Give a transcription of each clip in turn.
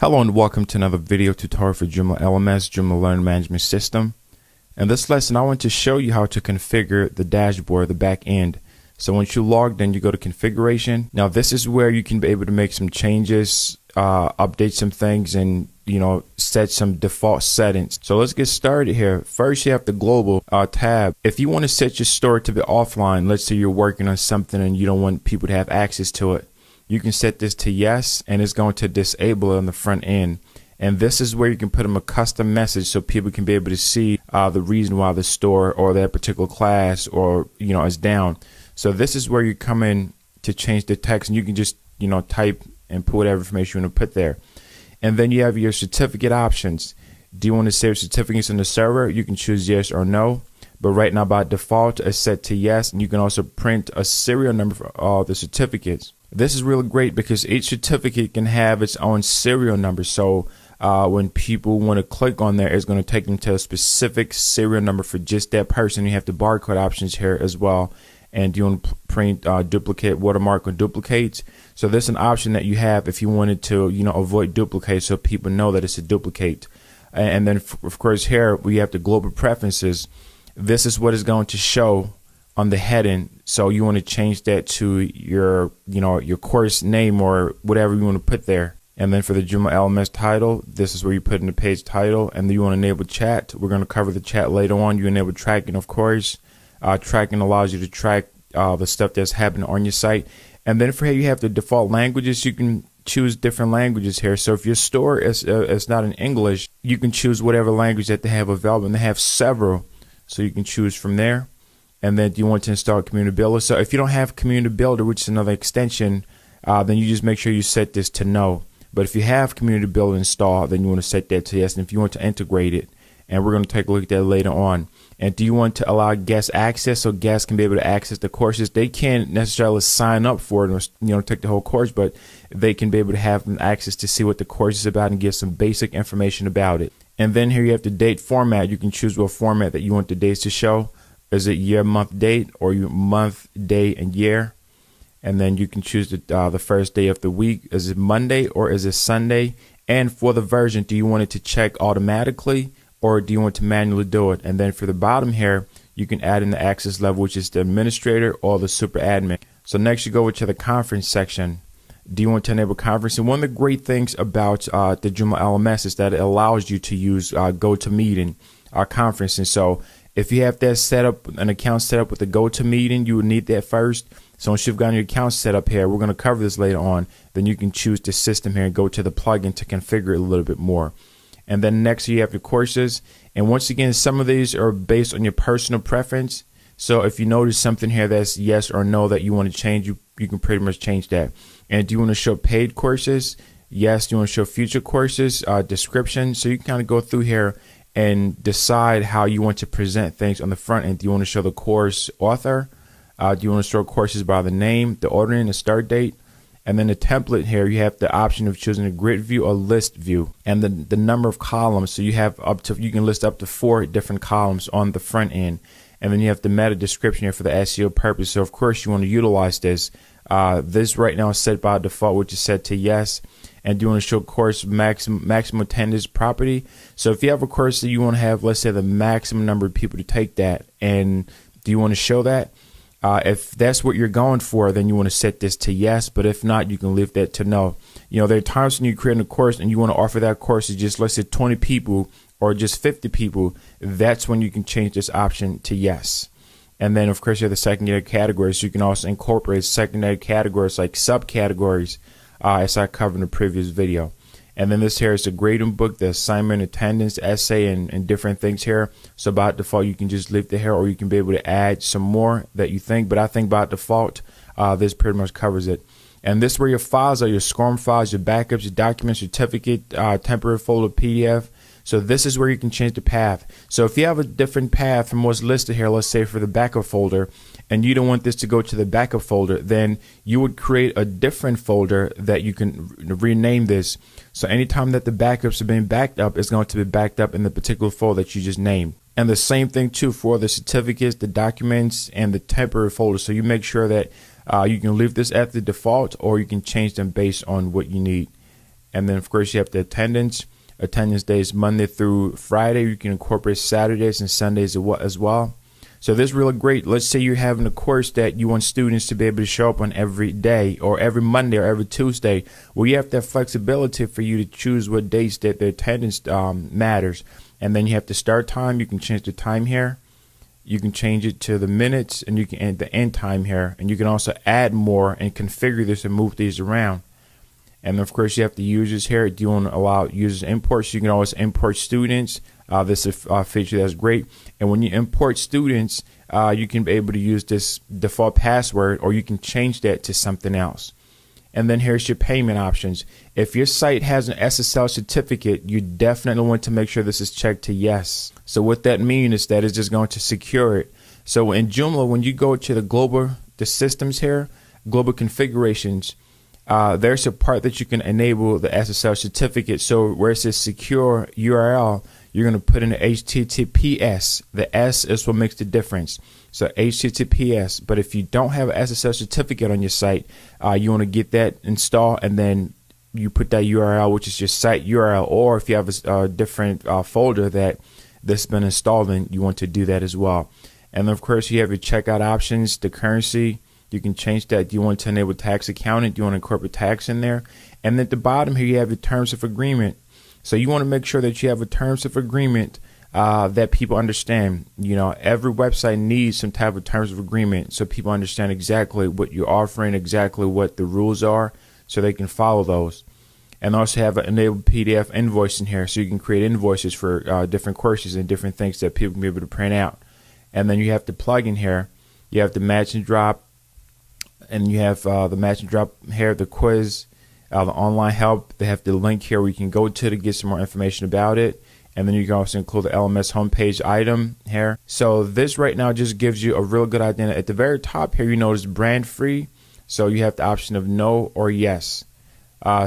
Hello and welcome to another video tutorial for JoomlaLMS, Joomla Learning Management System. In this lesson, I want to show you how to configure the dashboard, the back end. So once you logged in, you go to configuration. Now this is where you can be able to make some changes, update some things, and set some default settings. So let's get started here. First, you have the global tab. If you want to set your store to be offline, let's say you're working on something and you don't want people to have access to it, you can set this to yes, and it's going to disable it on the front end. And this is where you can put them a custom message so people can be able to see the reason why the store or that particular class or is down. So this is where you come in to change the text, and you can just type and put whatever information you want to put there. And then you have your certificate options. Do you want to save certificates in the server? You can choose yes or no. But right now by default it's set to yes, and you can also print a serial number for all the certificates. This is really great because each certificate can have its own serial number. So when people want to click on there, it's going to take them to a specific serial number for just that person. You have the barcode options here as well. And you want to print duplicate, watermark, or duplicates. So this is an option that you have if you wanted to avoid duplicates, so people know that it's a duplicate. And then of course here we have the global preferences. This is what is going to show on the heading. So you want to change that to your your course name or whatever you want to put there. And then for the JoomlaLMS title, this is where you put in the page title. And then you want to enable chat. We're going to cover the chat later on. You enable tracking, of course. Tracking allows you to track the stuff that's happening on your site. And then for here you have the default languages. You can choose different languages here. So if your store is not in English, you can choose whatever language that they have available, and they have several. So you can choose from there. And then do you want to install Community Builder? So if you don't have Community Builder, which is another extension, then you just make sure you set this to no. But if you have Community Builder installed, then you want to set that to yes. And if you want to integrate it, and we're going to take a look at that later on. And do you want to allow guest access so guests can be able to access the courses? They can't necessarily sign up for it or take the whole course, but they can be able to have access to see what the course is about and get some basic information about it. And then here you have the date format. You can choose what format that you want the dates to show. Is it year, month, date, or your month, day, and year? And then you can choose the first day of the week. Is it Monday or is it Sunday? And for the version, do you want it to check automatically, or do you want to manually do it? And then for the bottom here, you can add in the access level, which is the administrator or the super admin. So next you go to the conference section. Do you want to enable conferencing? One of the great things about the JoomlaLMS is that it allows you to use GoToMeeting conferencing. So if you have that set up, an account set up with the GoToMeeting, you would need that first. So once you've gotten your account set up here, we're going to cover this later on, then you can choose the system here and go to the plugin to configure it a little bit more. And then next you have your courses. And once again, some of these are based on your personal preference. So if you notice something here that's yes or no that you want to change, you can pretty much change that. And do you want to show paid courses? Yes. Do you want to show future courses? Description. So you can kind of go through here and decide how you want to present things on the front end. Do you want to show the course author? Do you want to show courses by the name, the ordering, the start date? And then the template here, you have the option of choosing a grid view or list view, and the number of columns. So you have you can list up to 4 different columns on the front end. And then you have the meta description here for the SEO purpose. So of course you want to utilize this. This right now is set by default, which is set to yes. And do you want to show course maximum attendance property? So if you have a course that you want to have, let's say the maximum number of people to take that, and do you want to show that? If that's what you're going for, then you want to set this to yes. But if not, you can leave that to no. There are times when you're creating a course and you want to offer that course to just, let's say, 20 people or just 50 people. That's when you can change this option to yes. And then, of course, you have the secondary categories. You can also incorporate secondary categories like subcategories, as I covered in the previous video. And then this here is the grading book, the assignment, attendance, essay, and different things here. So by default, you can just leave it here, or you can be able to add some more that you think. But I think by default, this pretty much covers it. And this is where your files are, your SCORM files, your backups, your documents, certificate, temporary folder, PDF. So this is where you can change the path. So if you have a different path from what's listed here, let's say for the backup folder, and you don't want this to go to the backup folder, then you would create a different folder that you can rename this. So anytime that the backups are being backed up, it's going to be backed up in the particular folder that you just named. And the same thing too for the certificates, the documents, and the temporary folder. So you make sure that you can leave this at the default, or you can change them based on what you need. And then of course you have the attendance. Attendance days Monday through Friday. You can incorporate Saturdays and Sundays as well. So this is really great. Let's say you're having a course that you want students to be able to show up on every day or every Monday or every Tuesday. Well, you have that flexibility for you to choose what days that the attendance matters. And then you have the start time. You can change the time here. You can change it to the minutes, and you can add the end time here. And you can also add more and configure this and move these around. And of course, you have the users here. Do you want to allow users imports? You can always import students. This is a feature that's great. And when you import students, you can be able to use this default password, or you can change that to something else. And then here's your payment options. If your site has an SSL certificate, you definitely want to make sure this is checked to yes. So what that means is that it's just going to secure it. So in Joomla, when you go to the systems here, global configurations, there's a part that you can enable the SSL certificate. So where it says secure URL, you're going to put in the HTTPS. The S is what makes the difference. So HTTPS. But if you don't have an SSL certificate on your site, you want to get that installed, and then you put that URL, which is your site URL. Or if you have a different folder that's been installed in, you want to do that as well. And of course, you have your checkout options, the currency. You can change that. Do you want to enable tax accounting? Do you want to incorporate tax in there? And at the bottom here, you have your terms of agreement. So you want to make sure that you have a terms of agreement that people understand. You know, every website needs some type of terms of agreement so people understand exactly what you're offering, exactly what the rules are, so they can follow those. And also have an enabled PDF invoice in here, so you can create invoices for different courses and different things that people can be able to print out. And then you have the plugin here. You have the match and drop. And you have the match and drop here, the quiz, the online help. They have the link here where you can go to get some more information about it. And then you can also include the LMS homepage item here. So this right now just gives you a real good idea. At the very top here, you notice brand free. So you have the option of no or yes.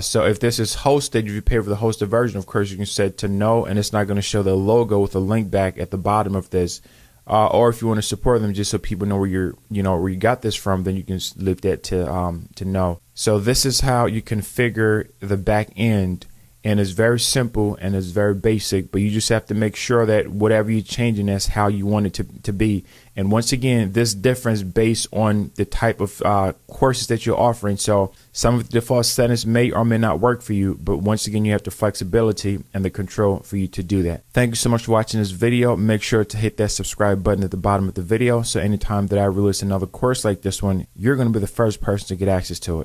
So if this is hosted, if you pay for the hosted version, of course, you can set to no, and it's not going to show the logo with a link back at the bottom of this. Or if you want to support them just so people know where where you got this from, then you can leave that to no. So this is how you configure the back end, and it's very simple and it's very basic, but you just have to make sure that whatever you're changing, that's how you want it to be. And once again, this difference based on the type of courses that you're offering. So some of the default settings may or may not work for you, but once again, you have the flexibility and the control for you to do that. Thank you so much for watching this video. Make sure to hit that subscribe button at the bottom of the video, so anytime that I release another course like this one, you're going to be the first person to get access to it.